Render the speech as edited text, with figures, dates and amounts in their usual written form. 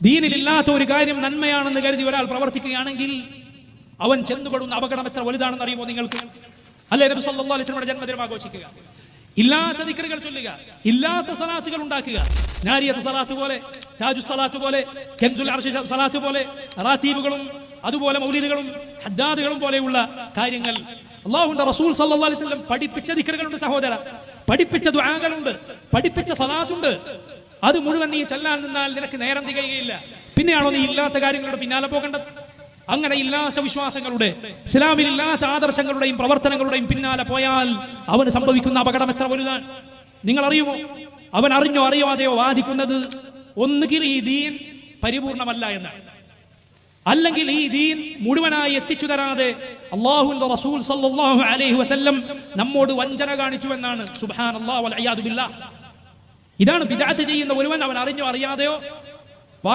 ദീനിലില്ലാത്ത ഒരു കാര്യം നന്മയാണെന്ന് കരുതി ഒരാൾ പ്രവർത്തിക്കുകയാണെങ്കിൽ അവൻ ചെന്നുപെടുന്ന അപകടം എത്ര വലുതാണെന്ന് അറിയുമോ നിങ്ങൾക്ക്? അല്ലേ നബി സല്ലല്ലാഹു അലൈഹി വസല്ലമയുടെ ജന്മദിനം ആഘോഷിക്കുക, ഇല്ലാത്ത ദിക്റുകൾ ചൊല്ലുക, ഇല്ലാത്ത സലാത്തുകൾ ഉണ്ടാക്കുക, നാരിയത്ത് സലാത്ത് പോലെ, താജു സലാത്ത് പോലെ, കൻസുൽ അർശി സലാത്ത് പോലെ, റാത്തീബുകളും അതുപോലെ മൗലിദുകളും ഹദ്ദാദുകളും പോലെയുള്ള കാര്യങ്ങൾ. അല്ലാഹുവിന്റെ റസൂൽ സല്ലല്ലാഹു അലൈഹി വസല്ലം പഠിപ്പിച്ച ദിക്റുകളുണ്ട് സഹോദര, പഠിപ്പിച്ച ദുആകളുണ്ട്, പഠിപ്പിച്ച സലാത്തുണ്ട്. അത് മുഴുവൻ നീ ചൊല്ലാൻ നിന്നാൽ നിനക്ക് നേരം തികയുകയില്ല. പിന്നെയാണോ നീ ഇല്ലാത്ത കാര്യങ്ങളുടെ പിന്നാലെ പോകേണ്ടത്? അങ്ങനെ ഇല്ലാത്ത വിശ്വാസങ്ങളുടെ, ഇസ്ലാമിൽ ഇല്ലാത്ത ആദർശങ്ങളുടെയും പ്രവർത്തനങ്ങളുടെയും പിന്നാലെ പോയാൽ അവന് സംഭവിക്കുന്ന അപകടം എത്ര വലുതാണ് നിങ്ങൾ അറിയുമോ? അവൻ അറിഞ്ഞോ അറിയാതെയോ വാദിക്കുന്നത് ഒന്നുകിൽ ഈ ദീൻ പരിപൂർണമല്ല എന്നാണ്, അല്ലെങ്കിൽ ഈ ദീൻ മുഴുവനായി എത്തിച്ചു തരാതെ അല്ലാഹുവിന്റെ റസൂൽ സല്ലല്ലാഹു അലൈഹി വസല്ലം നമ്മോട് വഞ്ചന കാണിച്ചു എന്നാണ്. സുബ്ഹാനല്ലാഹ് വൽ ഇയാദു ബില്ലാഹ്. ഇതാണ് ബിദ്അത്ത് ചെയ്യുന്ന ഒരുവൻ, അവൻ അറിഞ്ഞോ അറിയാതെയോ